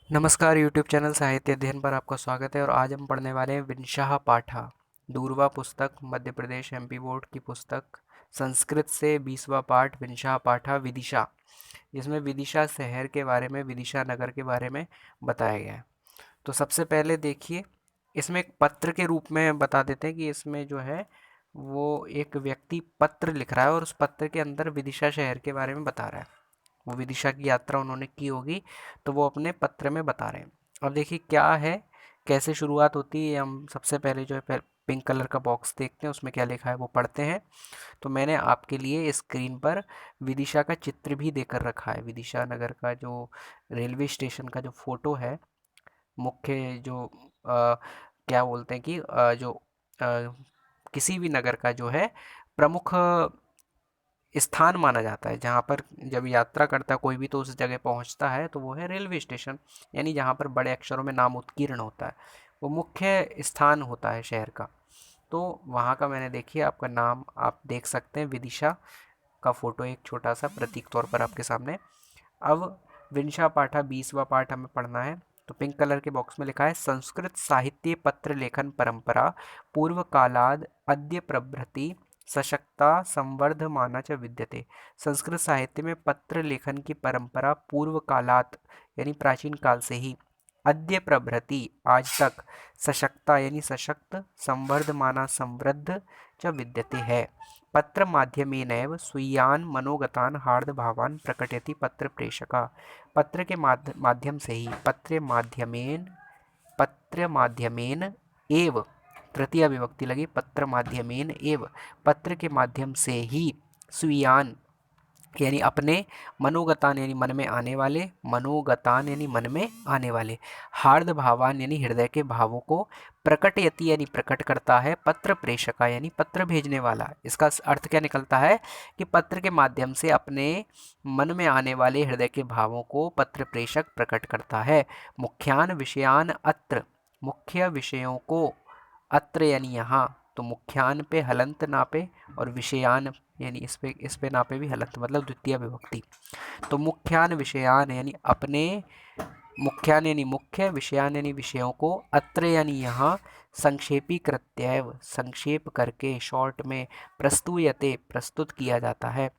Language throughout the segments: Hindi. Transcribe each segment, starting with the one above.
नमस्कार यूट्यूब चैनल साहित्य अध्ययन पर आपका स्वागत है और आज हम पढ़ने वाले हैं विंशः पाठा। दूरवा पुस्तक, मध्य प्रदेश एमपी बोर्ड की पुस्तक, संस्कृत से 20वां पाठ विंशः पाठा विदिशा। जिसमें विदिशा शहर के बारे में, विदिशा नगर के बारे में बताया गया है। तो सबसे पहले देखिए, इसमें एक पत्र के रूप में बता देते हैं कि इसमें जो है वो एक व्यक्ति पत्र लिख रहा है और उस पत्र के अंदर विदिशा शहर के बारे में बता रहा है। वो विदिशा की यात्रा उन्होंने की होगी, तो वो अपने पत्र में बता रहे हैं। अब देखिए क्या है, कैसे शुरुआत होती है। हम सबसे पहले जो है पिंक कलर का बॉक्स देखते हैं, उसमें क्या लिखा है वो पढ़ते हैं। तो मैंने आपके लिए स्क्रीन पर विदिशा का चित्र भी देकर रखा है। विदिशा नगर का जो रेलवे स्टेशन का जो फोटो है, मुख्य जो क्या बोलते हैं कि जो किसी भी नगर का जो है प्रमुख स्थान माना जाता है, जहाँ पर जब यात्रा करता है कोई भी तो उस जगह पहुँचता है, तो वो है रेलवे स्टेशन। यानी जहाँ पर बड़े अक्षरों में नाम उत्कीर्ण होता है, वो मुख्य स्थान होता है शहर का। तो वहाँ का मैंने देखिए आपका नाम आप देख सकते हैं, विदिशा का फोटो एक छोटा सा प्रतीक तौर पर आपके सामने। अब विंशा पाठा 20वां पाठ हमें पढ़ना है। तो पिंक कलर के बॉक्स में लिखा है, संस्कृत साहित्य पत्र लेखन परंपरा पूर्व कालाद अद्य प्रभृति सशक्ता संवर्धमाना च विद्यते। संस्कृत साहित्य में पत्र लेखन की परंपरा पूर्व कालात यानी प्राचीन काल से ही, अद्य प्रभृति आज तक, सशक्ता यानी सशक्त, संवर्धमाना समृद्ध च विद्यते है। पत्र माध्यमेनैव स्वीयान् मनोगतान् हार्दभावान् प्रकटयति पत्र प्रेषका। पत्र के माध्यम से ही, पत्र माध्यमेन एव, तृतीय विभक्ति लगी, पत्र माध्यमेन एव, पत्र के माध्यम से ही, स्वीयान यानी अपने, मनोगतान यानी मन में आने वाले, मनोगतान यानी मन में आने वाले, हार्द भावान यानी हृदय के भावों को, प्रकटयति यानी प्रकट करता है, पत्र प्रेषका यानी पत्र भेजने वाला। इसका अर्थ क्या निकलता है कि पत्र के माध्यम से अपने मन में आने वाले हृदय के भावों को पत्र प्रेषक प्रकट करता है। मुख्यान विषयान अत्र, मुख्य विषयों को, अत्र यानी यहाँ, तो मुख्यान पे हलंत नापे और विषयान यानी इस पे नापे भी हलंत, मतलब द्वितीय विभक्ति। तो मुख्यान विषयान यानी अपने, मुख्यान यानी मुख्य, विषयान यानी विषयों को, अत्र यानी यहाँ, संक्षेपी कृत्यैव संक्षेप करके, शॉर्ट में, प्रस्तुयते प्रस्तुत किया जाता है।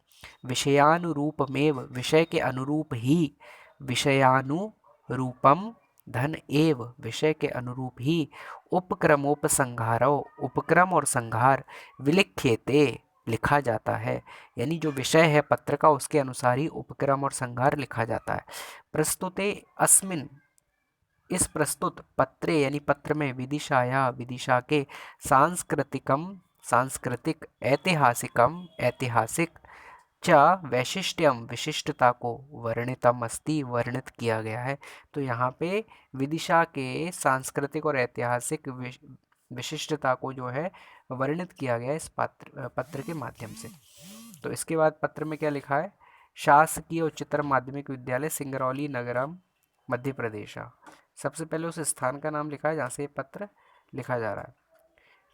विषयानुरूपमेव विषय के अनुरूप ही, विषयानुरूपम धन एव विषय के अनुरूप ही, उपक्रमोपसंहारो उपक्रम और संहार, विलिख्यते लिखा जाता है। यानी जो विषय है पत्र का उसके अनुसार ही उपक्रम और संहार लिखा जाता है। प्रस्तुते अस्मिन, इस प्रस्तुत पत्रे यानी पत्र में, विदिशाया विदिशा के, सांस्कृतिकम सांस्कृतिक, ऐतिहासिकम ऐतिहासिक, च वैशिष्ट्यम विशिष्टता को, वर्णितम अस्ति वर्णित किया गया है। तो यहाँ पे विदिशा के सांस्कृतिक और ऐतिहासिक विशिष्टता को जो है वर्णित किया गया है इस पत्र के माध्यम से। तो इसके बाद पत्र में क्या लिखा है, शासकीय उच्चतर माध्यमिक विद्यालय सिंगरौली नगरम मध्य प्रदेश। सबसे पहले उस स्थान का नाम लिखा है जहाँ से ये पत्र लिखा जा रहा है।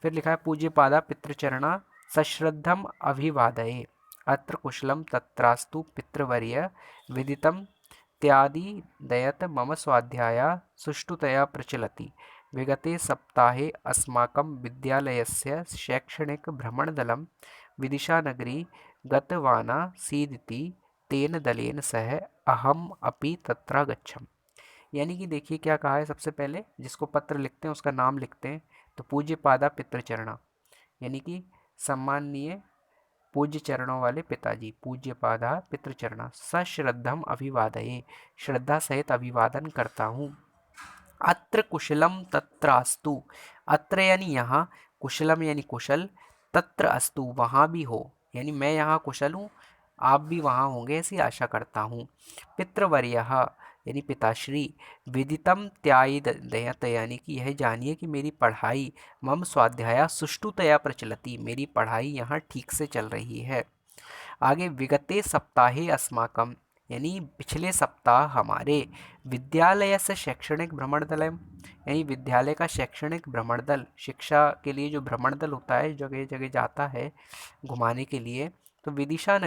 फिर लिखा है, पूज्य पादा पितृचरणा सश्रद्धम अभिवादये, अत्र कुशलम तत्रास्तु पितृवर्य विदितम त्यादि दयत मम स्वाध्याय सुष्ठुतया प्रचलति। विगते सप्ताहे अस्माकं विद्यालयस्य शैक्षणिक भ्रमणदलं विदिशानगरी गतवानासीदिति, तेन दलेन सह अहम अपि तत्र गच्छम्। यानी कि देखिए क्या कहा है, सबसे पहले जिसको पत्र लिखते हैं उसका नाम लिखते हैं। तो पूज्य पादा पितृचरणा यानी कि सम्माननीय पूज्य चरणों वाले पिताजी, पूज्य पादा पितृचरणा, सश्रद्धम अभिवादये श्रद्धा सहित अभिवादन करता हूँ। अत्र कुशलम तत्रास्तु, अत्र यानी यहाँ, कुशलम यानी कुशल, तत्र अस्तु वहाँ भी हो, यानी मैं यहाँ कुशल हूँ, आप भी वहाँ होंगे ऐसी आशा करता हूँ। पितृवर्यः यानी पिताश्री, विदितम त्यायदयत यानी कि यह जानिए कि मेरी पढ़ाई, मम स्वाध्याय सुष्ठुतया प्रचलति मेरी पढ़ाई यहाँ ठीक से चल रही है। आगे, विगते सप्ताहे अस्माकम यानी पिछले सप्ताह हमारे, विद्यालय से शैक्षणिक भ्रमण दल यानी विद्यालय का शैक्षणिक भ्रमण दल, शिक्षा के लिए जो भ्रमण दल होता है जगह जगह जाता है घुमाने के लिए। तो विदिशा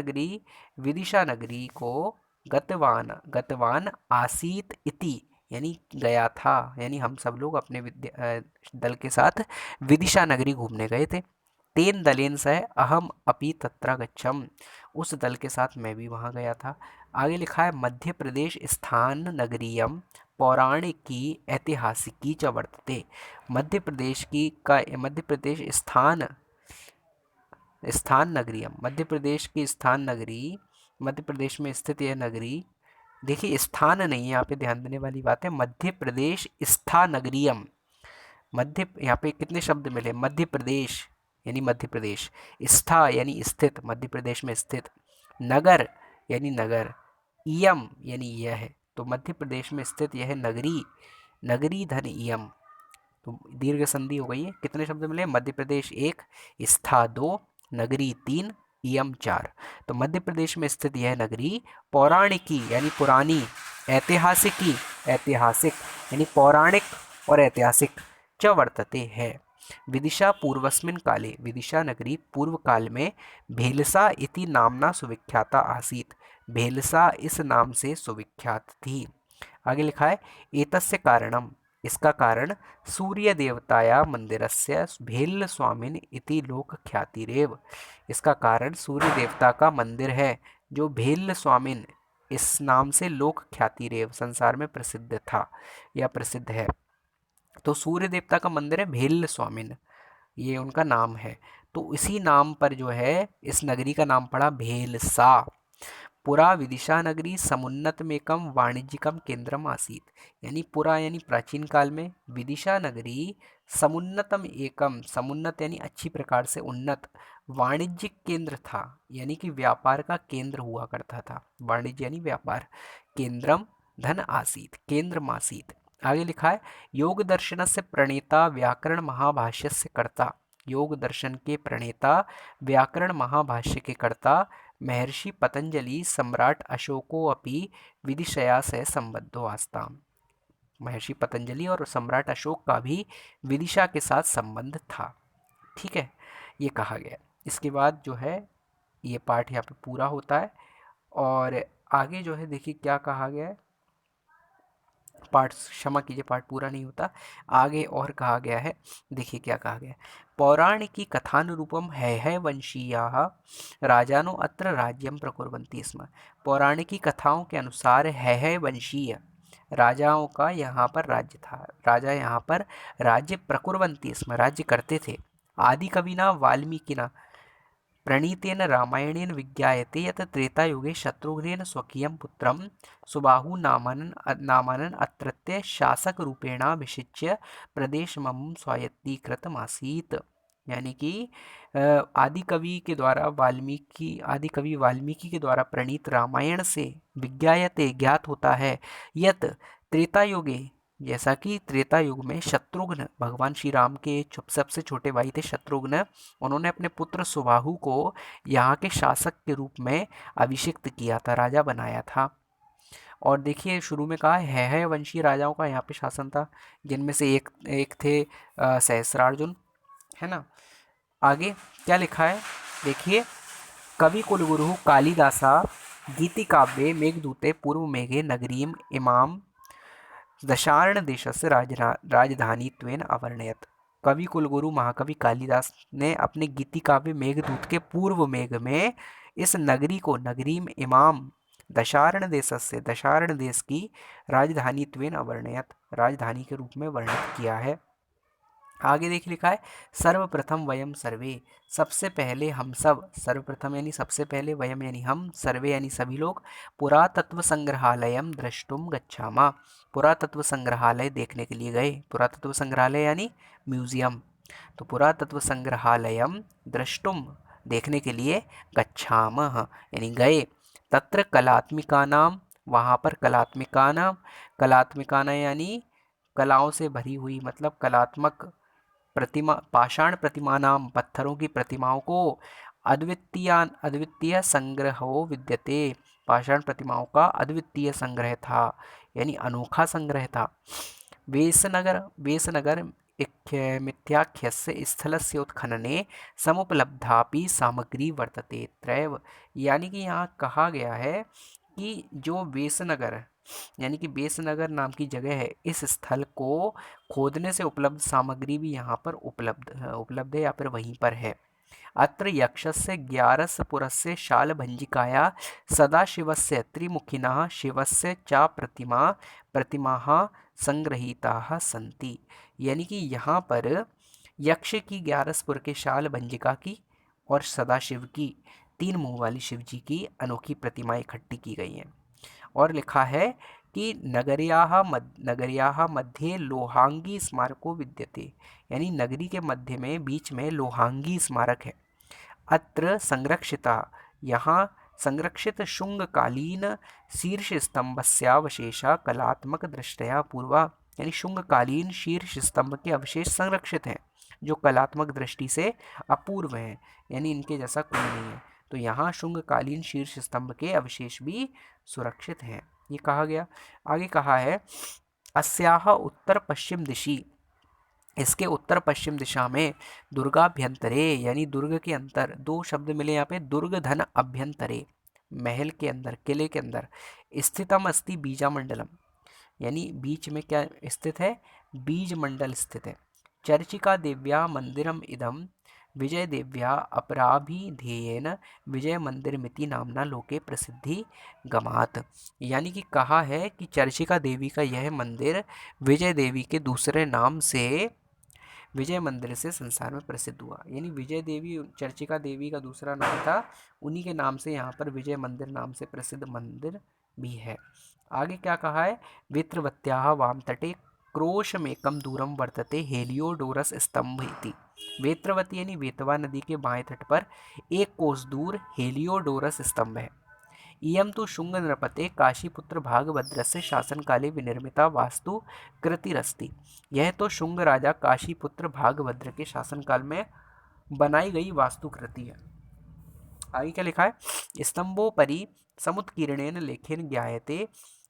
नगरी को गतवान गतवान आसीत इति यानी गया था, यानी हम सब लोग अपने दल के साथ विदिशा नगरी घूमने गए थे। तेन दलेन सह अहम अपि तत्र गच्छम, उस दल के साथ मैं भी वहाँ गया था। आगे लिखा है मध्य प्रदेश स्थान नगरीयम पौराणिकी ऐतिहासिकी च वर्तते। मध्य प्रदेश स्थान स्थान नगरीयम, मध्य प्रदेश की स्थान नगरी, मध्य प्रदेश में स्थित यह नगरी, देखिए स्थान नहीं है यहाँ पे, ध्यान देने वाली बात है, मध्य प्रदेश स्था नगरीयम। मध्य, यहाँ पे कितने शब्द मिले, मध्य प्रदेश यानी मध्य प्रदेश, स्था यानी स्थित, मध्य प्रदेश में स्थित, नगर यानी नगर, इयम यानी यह है, तो मध्य प्रदेश में स्थित यह नगरी, नगरी धन इयम, तो दीर्घ संधि हो गई है। कितने शब्द मिले, मध्य प्रदेश एक, स्था दो, नगरी तीन, इयम चार। तो मध्य प्रदेश में स्थित यह नगरी पौराणिकी यानी पुरानी, ऐतिहासिकी ऐतिहासिक यानी पौराणिक और ऐतिहासिक च वर्तते है। विदिशा पूर्वस्मिन् काले, विदिशा नगरी पूर्व काल में भेलसा इति नामना सुविख्याता आसीत, भेलसा इस नाम से सुविख्यात थी। आगे लिखा है एतस्य कारणम, इसका कारण सूर्य देवताया मंदिरस्य भेल्ल स्वामिन इति लोक ख्यातिरेव, इसका कारण सूर्य देवता का मंदिर है जो भेल्ल स्वामिन इस नाम से लोक ख्यातिरेव संसार में प्रसिद्ध था या प्रसिद्ध है। तो सूर्य देवता का मंदिर है भेल्ल स्वामिन, ये उनका नाम है, तो इसी नाम पर जो है इस नगरी का नाम पड़ा भेलसा। पुरा विदिशा नगरी समुन्नतमेकम वाणिज्यिकम केंद्रम आसीत, यानी पुरा यानी प्राचीन काल में, विदिशा नगरी समुन्नतम एकम, समुन्नत यानी अच्छी प्रकार से उन्नत, वाणिज्यिक केंद्र था, यानी कि व्यापार का केंद्र हुआ करता था, वाणिज्य यानी व्यापार, केंद्रम धन आसीत, केंद्र मासीत। आगे लिखा है योग दर्शन से प्रणेता व्याकरण महाभाष्य से कर्ता, योग दर्शन के प्रणेता व्याकरण महाभाष्य के कर्ता महर्षि पतंजलि सम्राट अशोको अपि विदिशया से संबद्धो आस्ताम, महर्षि पतंजलि और सम्राट अशोक का भी विदिशा के साथ संबंध था। ठीक है, ये कहा गया। इसके बाद जो है ये पाठ यहाँ पे पूरा होता है, और आगे जो है देखिए क्या कहा गया है, पाठ क्षमा कीजिए पाठ पूरा नहीं होता, आगे और कहा गया है, देखिए क्या कहा गया है। पौराणिकी कथानुरूपम है वंशीयाः राजानो अत्र राज्यम प्रकुर्वन्ति स्म, पौराणिकी कथाओं के अनुसार है वंशीय राजाओं का यहाँ पर राज्य था, राजा यहाँ पर राज्य प्रकुर्वन्ति स्म राज्य करते थे। आदि कविना वाल्मीकिना प्रणीतेन रामायणेन विज्ञायते यत् त्रेतायुगे शत्रुघ्नेन स्वकीयं पुत्रं सुबाहु नामानन् अत्रत्य शासकरूपेणाभिषिच्य प्रदेशमं स्वायत्तीकृतमासीत्, यानी कि आदि कवि वाल्मीकि के द्वारा प्रणीत रामायण से विज्ञायते ज्ञात होता है, यत् त्रेतायुगे, जैसा कि त्रेता युग में शत्रुघ्न, भगवान श्री राम के सबसे छोटे भाई थे शत्रुघ्न, उन्होंने अपने पुत्र सुबाहु को यहाँ के शासक के रूप में अभिषिक्त किया था, राजा बनाया था। और देखिए शुरू में कहा है वंशीय राजाओं का यहाँ पे शासन था, जिनमें से एक थे सहस्रार्जुन, है ना। आगे क्या लिखा है देखिए, कवि कुलगुरु कालिदासा गीतिकाव्ये मेघदूते पूर्व मेघे नगरीम इमाम दशार्ण देशस्य राजधानीत्वेन अवर्णयत, कवि कुलगुरु महाकवि कालिदास ने अपने गीति काव्य मेघदूत के पूर्व मेघ में इस नगरी को नगरीम इमाम दशार्ण देशस्य, दशार्ण देश की राजधानीत्वेन अवर्णयत, राजधानी के रूप में वर्णित किया है। आगे देख लिखा है सर्वप्रथम वयम सर्वे, सबसे पहले हम सब, सर्वप्रथम यानी सबसे पहले, वयम यानी हम, सर्वे यानी सभी लोग, पुरातत्व संग्रहालयम द्रष्टुम गच्छामा, पुरातत्व संग्रहालय देखने के लिए गए, पुरातत्व संग्रहालय यानी म्यूजियम, तो पुरातत्व संग्रहालयम द्रष्टुम देखने के लिए, गच्छामः यानी गए, तत्र कलात्मिकानाम, वहाँ पर कलात्मिकानाम, कलात्मिकाना यानी कलाओं से भरी हुई, मतलब कलात्मक प्रतिमा, पाषाण प्रतिमा नाम, पत्थरों की प्रतिमाओं को, अद्वितीय संग्रहो विद्यते, पाषाण प्रतिमाओं का अद्वितीय संग्रह था, यानी अनोखा संग्रह था। वेसनगर मिथ्याख्यस्य स्थलस्योत्खनने समुपलब्धापि सामग्री वर्तते त्रैव, यानी कि यहाँ कहा गया है कि जो वेसनगर यानी कि बेसनगर नाम की जगह है। इस स्थल को खोदने से उपलब्ध सामग्री भी यहाँ पर उपलब्ध है या फिर वहीं पर है। अत्र यक्षस्य ग्यारस पुरस्य शालभञ्जिकाया सदाशिवस्य त्रिमुखिनः शिवस्य च प्रतिमाः संग्रहीताः सन्ति। यानी कि यहाँ पर यक्ष की ग्यारसपुर के शालभंजिका की और सदाशिव की 3 मुंह वाली शिव जी की अनोखी प्रतिमाएं इकट्ठी की गई हैं। और लिखा है कि नगर्याः मध्ये लोहांगी स्मारको विद्यते, यानी नगरी के मध्य में बीच में लोहांगी स्मारक है। अत्र संरक्षिता, यहाँ संरक्षित शुंगकालीन शीर्ष स्तंभस्यावशेषा कलात्मक दृष्टया पूर्वा, यानी शुंगकालीन शीर्ष स्तंभ के अवशेष संरक्षित हैं जो कलात्मक दृष्टि से अपूर्व हैं, यानी इनके जैसा कोई नहीं है। तो यहाँ शुंगकालीन शीर्ष स्तंभ के अवशेष भी सुरक्षित हैं, ये कहा गया। आगे कहा है अस्याह उत्तर पश्चिम दिशि, इसके उत्तर पश्चिम दिशा में दुर्गाभ्यंतरे, यानी दुर्ग के अंदर, 2 शब्द मिले यहाँ पे, दुर्ग धन अभ्यंतरे, महल के अंदर, किले के अंदर, स्थितम अस्ति बीजामंडलम, यानी बीच में क्या स्थित है, बीज मंडल स्थित है। चर्चिका देव्या मंदिरम इदम विजय देव्या अपराभिधेयेन विजय मंदिरमिति नामना लोके प्रसिद्धि गमात, यानी कि कहा है कि चर्चिका देवी का यह मंदिर विजय देवी के दूसरे नाम से विजय मंदिर से संसार में प्रसिद्ध हुआ। यानी विजय देवी चर्चिका देवी का दूसरा नाम था, उन्हीं के नाम से यहाँ पर विजय मंदिर नाम से प्रसिद्ध मंदिर भी है। आगे क्या कहा है, वेत्रवत्याः वाम तटे क्रोशमेकम दूरम वर्तते हेलियोडोरस स्तंभ इति। वेत्रवती यानी वेतवा नदी के बाएं तट पर 1 कोस दूर हेलियोडोरस स्तंभ है। इयं तो शुंग नृपते काशीपुत्र भागभद्रस्य शासनकाले विनिर्मिता वास्तु कृतिरस्ति, यह तो शुंग राजा काशीपुत्र भागभद्र के शासनकाल में बनाई गई वास्तुकृति है। आगे क्या लिखा है, स्तंभोपरि समुत्कीर्णेन लेखेन ज्ञायते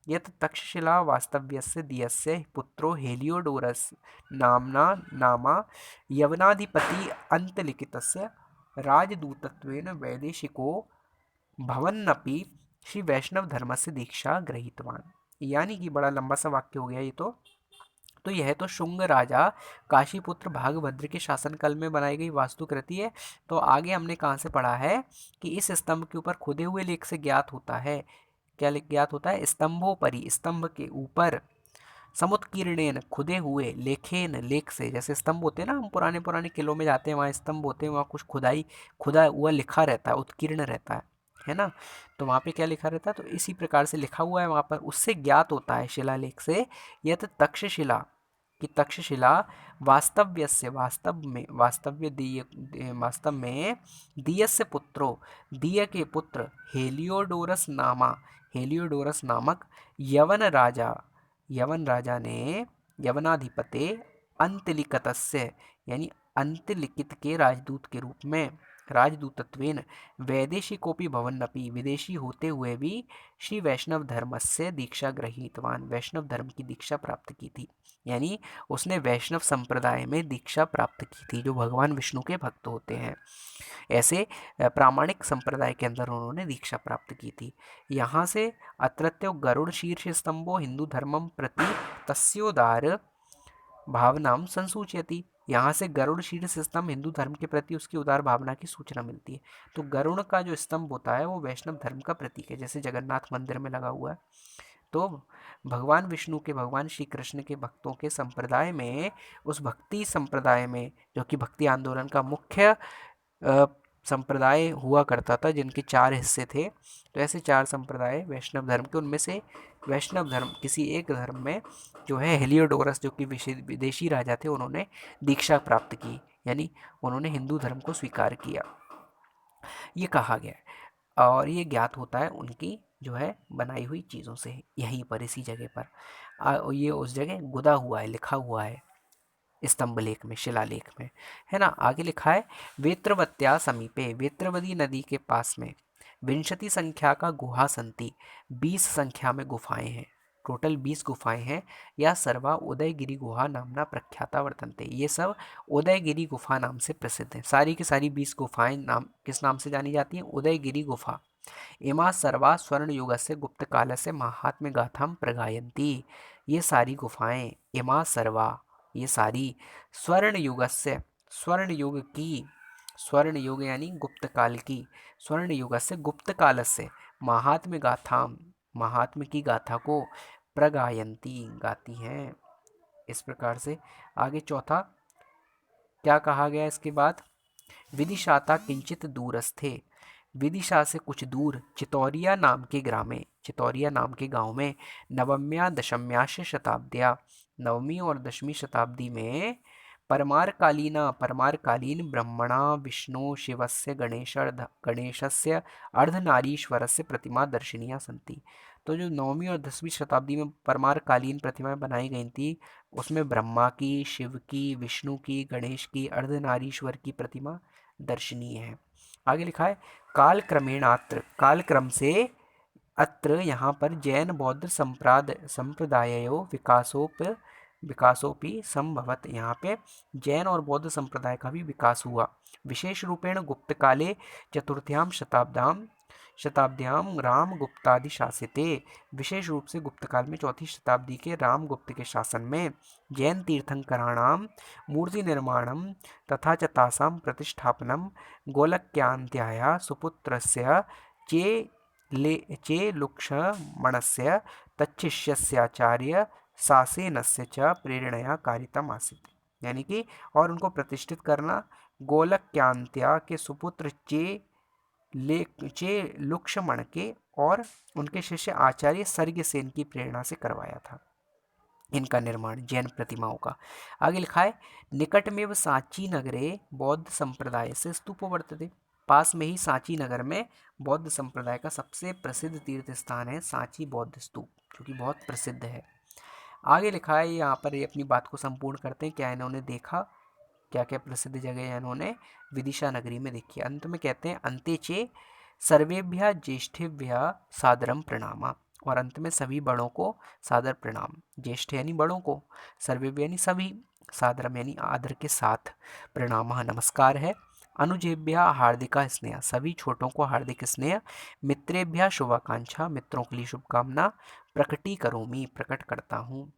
यत् तक्षशिला वास्तव्यस्य दियस्य पुत्रो हेलियोडोरस नामा यवनाधिपति अंतलिखितस्य राजदूतत्वेन वैदेशिको भवन्नपि श्री वैष्णव धर्म से दीक्षा ग्रहीतवान, यानी कि बड़ा लंबा सा वाक्य हो गया ये तो यह तो शुंग राजा काशीपुत्र भागभद्र के शासनकाल में बनाई गई वास्तुकृति है। तो आगे हमने कहाँ से पढ़ा है कि इस स्तंभ के ऊपर खुदे हुए लेख से ज्ञात होता है, क्या ज्ञात होता है, स्तंभोपरि, स्तंभ के ऊपर, समुत्कीर्णेन खुदे हुए, लेखेन लेख से, जैसे स्तंभ होते हैं ना, हम पुराने पुराने किलों में जाते हैं वहाँ स्तंभ होते हैं, वहाँ कुछ खुदा हुआ लिखा रहता है, उत्कीर्ण रहता है ना, तो वहाँ पे क्या लिखा रहता है, तो इसी प्रकार से लिखा हुआ है वहाँ पर, उससे ज्ञात होता है शिलालेख से यह तक्षशिला कि तक्षशिला वास्तव्यस्य, वास्तव में दियस्य पुत्रो, दिय के पुत्र हेलियोडोरस नामक यवन राजा ने यवनाधिपते अंतलिकतस्य, यानी अंतलिखित के राजदूत के रूप में, राजदूतत्वेन वैदेशिकोपि भवन्नपि, विदेशी होते हुए भी श्री वैष्णव धर्म से दीक्षा ग्रहीतवान, वैष्णव धर्म की दीक्षा प्राप्त की थी, यानी उसने वैष्णव संप्रदाय में दीक्षा प्राप्त की थी, जो भगवान विष्णु के भक्त होते हैं, ऐसे प्रामाणिक संप्रदाय के अंदर उन्होंने दीक्षा प्राप्त की थी। यहाँ से अत्रत्यो गरुड़ शीर्ष स्तंभो हिंदू धर्मम प्रति तस्योदार भावनाम संसूचयति, यहाँ से गरुड़ शीर्ष स्तंभ हिंदू धर्म के प्रति उसकी उदार भावना की सूचना मिलती है। तो गरुड़ का जो स्तंभ होता है वो वैष्णव धर्म का प्रतीक है, जैसे जगन्नाथ मंदिर में लगा हुआ है। तो भगवान विष्णु के, भगवान श्री कृष्ण के भक्तों के संप्रदाय में, उस भक्ति संप्रदाय में, जो कि भक्ति आंदोलन का मुख्य संप्रदाय हुआ करता था, जिनके 4 हिस्से थे, तो ऐसे 4 संप्रदाय वैष्णव धर्म के, उनमें से वैष्णव धर्म किसी एक धर्म में जो है हेलियोडोरस, जो कि विदेशी राजा थे, उन्होंने दीक्षा प्राप्त की, यानी उन्होंने हिंदू धर्म को स्वीकार किया, ये कहा गया है। और ये ज्ञात होता है उनकी जो है बनाई हुई चीज़ों से, यहीं पर इसी जगह पर ये उस जगह गुदा हुआ है, लिखा हुआ है स्तंभ लेख में, शिलालेख में, है ना। आगे लिखा है वेत्रवत्या समीपे, वेत्रवती नदी के पास में 20 संख्या का गुहा संति, 20 संख्या में गुफाएं हैं, टोटल 20 गुफाएं हैं। या सर्वा उदयगिरी गुहा नामना प्रख्याता वर्तन्ते, ये सब उदयगिरी गुफा नाम से प्रसिद्ध हैं। सारी की सारी 20 गुफाएं नाम किस नाम से जानी जाती हैं, उदयगिरी गुफा, इमा सर्वा स्वर्णयुगस्य गुप्तकालस्य महात्म्य गाथां प्रगायन्ति। ये सारी गुफाएं, इमा सर्वा, ये सारी, स्वर्णयुगस्य, स्वर्णयुग की, स्वर्णयुग यानी गुप्तकाल की, स्वर्णयुगस्य गुप्तकालस्य महात्म्य गाथां, महात्म्य की गाथा को प्रगायन्ति, गाती हैं। इस प्रकार से आगे चौथा क्या कहा गया इसके बाद, विदिशाता किंचित दूरस्थे, विदिशा से कुछ दूर चितौरिया नाम के ग्राम में, चितौरिया नाम के गांव में, नवम्या दशम्याश शताब्द्या, नवमी और दसवीं शताब्दी में, परमारकालीना, परमारकालीन ब्रह्मणा विष्णु शिवस्य गणेशस्य अर्धनारीश्वरस्य प्रतिमा दर्शनीया सन्ति। तो जो नौवीं और 10वीं शताब्दी में परमारकालीन प्रतिमाएं बनाई गई थी, उसमें ब्रह्मा की, शिव की, विष्णु की, गणेश की, अर्धनारीश्वर की प्रतिमा दर्शनीय है। आगे लिखा है काल क्रमेणात्र, काल क्रम से अत्र यहाँ पर जैन बौद्ध संप्रदायो विकासोपि संभवत, यहाँ पे जैन और बौद्ध संप्रदाय का भी विकास हुआ। विशेष रूपेण गुप्त काले चतुर्थ्याम शताब्द्याम रामगुप्तादि शासिते, विशेष रूप से गुप्त काल में चौथी शताब्दी के रामगुप्त के शासन में जैन तीर्थंकराणाम मूर्ति निर्माणम तथा च तासां प्रतिष्ठापनम गोलक्यान्त्याया सुपुत्रस्य चे लुक्षमणस्य तच्छिष्यस्याचार्य सासेनस्य च प्रेरणया कारितम आसीत्, यानी कि और उनको प्रतिष्ठित करना गोलक्यांत्या के सुपुत्र चे लुक्षमण के और उनके शिष्य आचार्य सर्गसेन की प्रेरणा से करवाया था इनका निर्माण जैन प्रतिमाओं का। आगे लिखा है निकटमेव सांची नगरे बौद्ध संप्रदाय से स्तूप वर्तते, पास में ही सांची नगर में बौद्ध संप्रदाय का सबसे प्रसिद्ध तीर्थ स्थान है सांची बौद्ध स्तूप, जो कि बहुत प्रसिद्ध है। आगे लिखा है, यहाँ पर ये अपनी बात को संपूर्ण करते हैं, क्या इन्होंने देखा, क्या क्या प्रसिद्ध जगह इन्होंने विदिशा नगरी में देखी। अंत में कहते हैं अंते चे सर्वेभ्य ज्येष्ठेभ्य सादरम प्रणामा, और अंत में सभी बड़ों को सादर प्रणाम, ज्येष्ठ यानी बड़ों को, सर्वेभ्य यानी सभी, सादरम यानी आदर के साथ, प्रणाम नमस्कार है, अनुजेभ्य हार्दिका स्नेह, सभी छोटों को हार्दिक स्नेह, मित्रेभ्य शुभाकांक्षा, मित्रों के लिए शुभकामना, प्रकटी करोमि, प्रकट करता हूँ,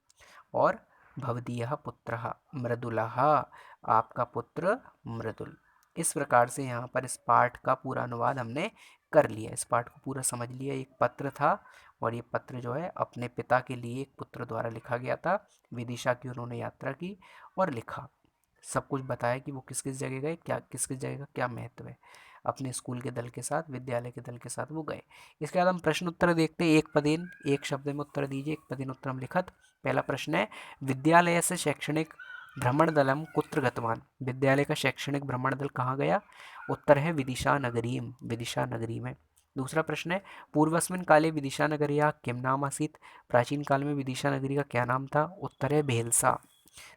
और भवदीयः पुत्रः मृदुलः, आपका पुत्र मृदुल। इस प्रकार से यहाँ पर इस पाठ का पूरा अनुवाद हमने कर लिया, इस पाठ को पूरा समझ लिया। एक पत्र था और ये पत्र जो है अपने पिता के लिए एक पुत्र द्वारा लिखा गया था, विदिशा की उन्होंने यात्रा की और लिखा, सब कुछ बताया कि वो किस किस जगह गए, क्या किस किस जगह का क्या महत्व है, अपने स्कूल के दल के साथ, विद्यालय के दल के साथ वो गए। इसके बाद हम प्रश्न उत्तर देखते हैं, एक पदेन, एक शब्द में उत्तर दीजिए, एक पदेन उत्तरम लिखत। पहला प्रश्न है विद्यालय से शैक्षणिक भ्रमण दलम कुत्र गतवान, विद्यालय का शैक्षणिक भ्रमण दल कहाँ गया, उत्तर है विदिशा नगरीम, विदिशा नगरी में। दूसरा प्रश्न है पूर्वस्मिन काले विदिशा नगरिया किम नाम आसीत, प्राचीन काल में विदिशा नगरी का क्या नाम था, उत्तर है भेलसा।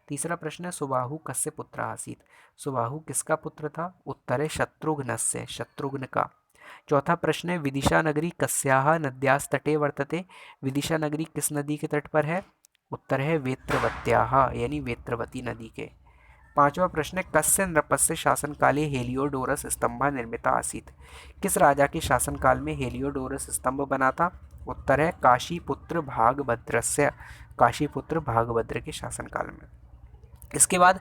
तीसरा प्रश्न है सुबाहु कस्य पुत्र आसीत, सुबाहु किसका पुत्र था, उत्तर है शत्रुघ्नस्य, शत्रुघ्न का। चौथा प्रश्न है विदिशा नगरी कस्याः नद्यास् तटे वर्तते, विदिशा नगरी किस नदी के तट पर है, उत्तर है वेत्रवत्याः यानी वेत्रवती नदी के। पांचवा प्रश्न है कस्य नृपस्य शासनकाले हेलियोडोरस स्तंभ निर्मिता आसीत, किस राजा के शासनकाल में हेलियोडोरस स्तंभ बना था, उत्तर है काशीपुत्र भागभद्रस्य, काशीपुत्र भागभद्र के शासनकाल में। इसके बाद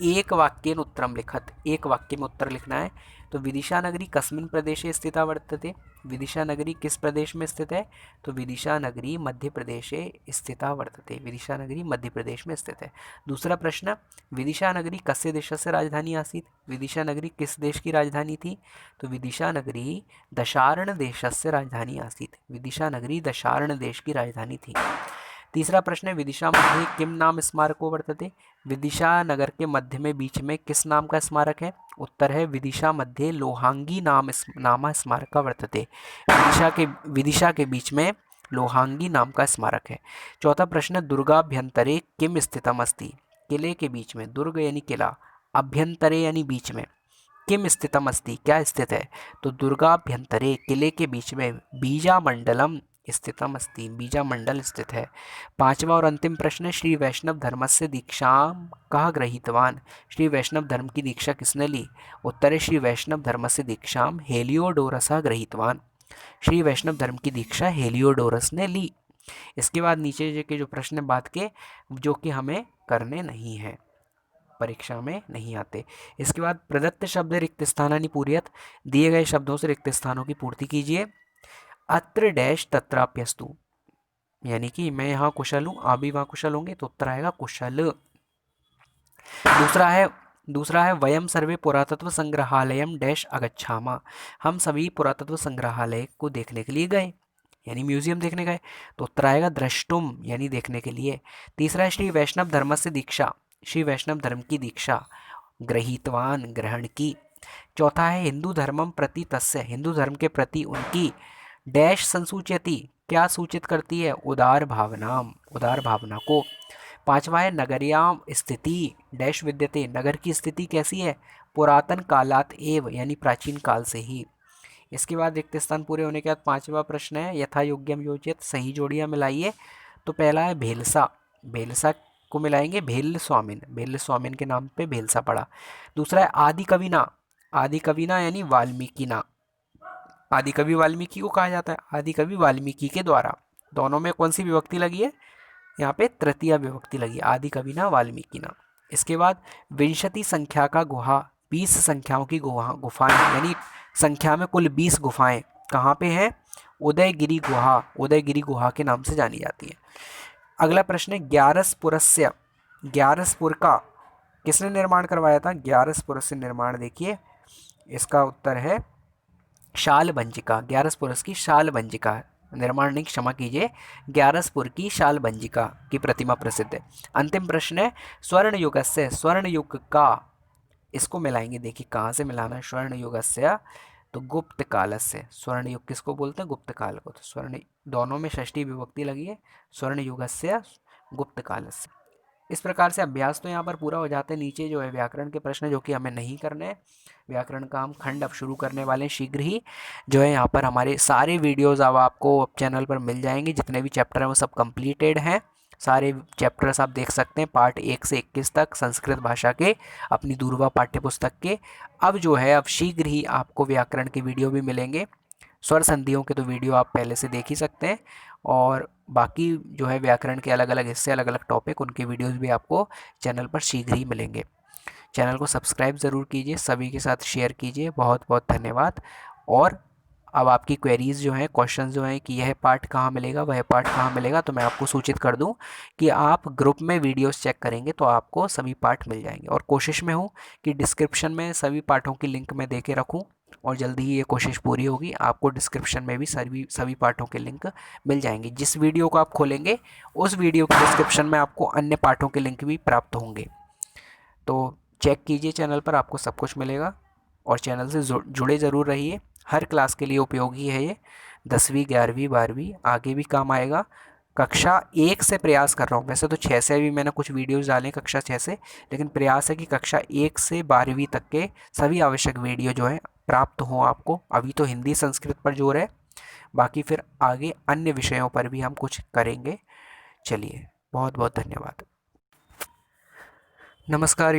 एक वाक्य उत्तरम लिखत, एक वाक्य में उत्तर लिखना है। तो विदिशा नगरी कस्मिन प्रदेशे स्थिता वर्तते, विदिशा नगरी किस प्रदेश में स्थित है, तो विदिशा नगरी मध्य प्रदेशे स्थिता वर्तते, विदिशा नगरी मध्य प्रदेश में स्थित है। दूसरा प्रश्न विदिशा नगरी कस्य देशस्य राजधानी आसीत, विदिशा नगरी किस देश की राजधानी थी, तो विदिशा नगरी दशार्ण देशस्य राजधानी आसीत, विदिशा नगरी दशार्ण देश की राजधानी थी। तीसरा प्रश्न है विदिशा मध्ये किम नाम स्मारको वर्तते, विदिशा नगर के मध्य में बीच में किस नाम का स्मारक है, उत्तर है विदिशा मध्ये लोहांगी नाम स्मारक वर्तते, विदिशा के बीच में लोहांगी नाम का स्मारक है। चौथा प्रश्न दुर्गाभ्यंतरे किम स्थितम अस्ति, किले के बीच में, दुर्ग यानी किला, अभ्यंतरे यानी बीच में, किम स्थितम अस्ति क्या स्थित है, तो दुर्गाभ्यंतरे किले के बीच में बीजा मंडलम स्थितम अस्ति, बीजा मंडल स्थित है। पांचवा और अंतिम प्रश्न श्री वैष्णव धर्म से दीक्षा कहाँ गृहीतवान, श्री वैष्णव धर्म की दीक्षा किसने ली, उत्तर है श्री वैष्णव धर्म से दीक्षा हेलियोडोरस गृहीतवान। श्री वैष्णव धर्म की दीक्षा हेलियोडोरस ने ली। इसके बाद नीचे के जो प्रश्न बात के जो कि हमें करने नहीं है, परीक्षा में नहीं आते। इसके बाद प्रदत्त शब्द रिक्त स्थानानि पूरयत, दिए गए शब्दों से रिक्त स्थानों की पूर्ति कीजिए। अत्र डैश तत्राप्यस्तु, यानी कि मैं यहाँ कुशल हूँ, आप भी वहाँ कुशल होंगे, तो उत्तर आएगा कुशल। दूसरा है वयम सर्वे पुरातत्व संग्रहालयम डैश अगच्छामा, हम सभी पुरातत्व संग्रहालय को देखने के लिए गए, यानी म्यूजियम देखने गए, तो उत्तर आएगा द्रष्टुम, यानी देखने के लिए। तीसरा है श्री वैष्णव धर्म से दीक्षा, श्री वैष्णव धर्म की दीक्षा गृहीतवान, ग्रहण की। चौथा है हिंदू धर्मम प्रति तस्य, हिंदू धर्म के प्रति उनकी डैश संसूचयति, क्या सूचित करती है, उदार भावनाम, उदार भावना को। पांचवा है नगरियाम स्थिति डैश विद्यते, नगर की स्थिति कैसी है, पुरातन कालात एव, यानी प्राचीन काल से ही। इसके बाद रिक्त स्थान पूरे होने के बाद पांचवा प्रश्न है यथा योग्यम योजित, सही जोड़ियां मिलाइए। तो पहला है भेलसा, भेलसा को मिलाएंगे भेल स्वामिन, भेल स्वामिन के नाम पे भेलसा पड़ा। दूसरा है आदि कविना, आदि कविना यानी वाल्मीकि ना, आदि कवि वाल्मीकि को कहा जाता है, आदि कवि वाल्मीकि के द्वारा। दोनों में कौन सी विभक्ति लगी है, यहाँ पे तृतीय विभक्ति लगी, आदि कवि ना वाल्मीकि ना। इसके बाद विंशति संख्या का गुहा, 20 संख्याओं की गुफाएं, यानी संख्या में कुल 20 गुफाएं कहाँ पे हैं, उदयगिरी गुहा, उदयगिरी गुहा के नाम से जानी जाती है। अगला प्रश्न है ग्यारसपुरस्य, ग्यारसपुर का किसने निर्माण करवाया था, ग्यारसपुर से निर्माण देखिए, इसका उत्तर है शालबंजिका, ग्यारसपुरस की शालबंजिका, निर्माण नहीं क्षमा कीजिए, ग्यारसपुर की शालबंजिका की प्रतिमा प्रसिद्ध है। अंतिम प्रश्न है स्वर्ण युग से, स्वर्ण युग का, इसको मिलाएंगे, देखिए कहाँ से मिलाना है, स्वर्ण युग से तो गुप्त काल से, स्वर्ण युग किसको बोलते हैं, गुप्त काल को, तो स्वर्ण दोनों में षष्ठी विभक्ति लगी है, स्वर्ण युग से गुप्त काल से। इस प्रकार से अभ्यास तो यहाँ पर पूरा हो जाता है। नीचे जो है व्याकरण के प्रश्न जो कि हमें नहीं करने हैं, व्याकरण का हम खंड अब शुरू करने वाले हैं शीघ्र ही। जो है यहाँ पर हमारे सारे वीडियोज़ अब आपको चैनल पर मिल जाएंगे, जितने भी चैप्टर हैं वो सब कंप्लीटेड हैं, सारे चैप्टर्स आप देख सकते हैं, पार्ट 1 से 21 तक संस्कृत भाषा के, अपनी दूरवा पाठ्य पुस्तक के। अब जो है अब शीघ्र ही आपको व्याकरण के वीडियो भी मिलेंगे, स्वर संधियों के तो वीडियो आप पहले से देख ही सकते हैं, और बाकी जो है व्याकरण के अलग अलग हिस्से, अलग अलग टॉपिक, उनके वीडियोस भी आपको चैनल पर शीघ्र ही मिलेंगे। चैनल को सब्सक्राइब ज़रूर कीजिए, सभी के साथ शेयर कीजिए, बहुत बहुत धन्यवाद। और अब आपकी क्वेरीज़ जो हैं, क्वेश्चंस जो हैं कि यह पार्ट कहाँ मिलेगा, वह पार्ट कहाँ मिलेगा, तो मैं आपको सूचित कर दूं कि आप ग्रुप में वीडियोस चेक करेंगे तो आपको सभी पार्ट मिल जाएंगे। और कोशिश में हूँ कि डिस्क्रिप्शन में सभी पार्टों की लिंक मैं दे के रखूँ, और जल्दी ही ये कोशिश पूरी होगी, आपको डिस्क्रिप्शन में भी सभी पार्टों के लिंक मिल जाएंगे। जिस वीडियो को आप खोलेंगे उस वीडियो के डिस्क्रिप्शन में आपको अन्य पार्टों के लिंक भी प्राप्त होंगे, तो चेक कीजिए, चैनल पर आपको सब कुछ मिलेगा। और चैनल से जुड़े ज़रूर रहिए, हर क्लास के लिए उपयोगी है ये, 10वीं 11वीं 12वीं आगे भी काम आएगा। कक्षा 1 से प्रयास कर रहा हूँ, वैसे तो 6 से भी मैंने कुछ वीडियोज़ डाले कक्षा 6 से, लेकिन प्रयास है कि कक्षा 1 से 12वीं तक के सभी आवश्यक वीडियो जो है प्राप्त हों आपको। अभी तो हिंदी संस्कृत पर जोर है, बाकी फिर आगे अन्य विषयों पर भी हम कुछ करेंगे। चलिए, बहुत बहुत धन्यवाद। नमस्कार।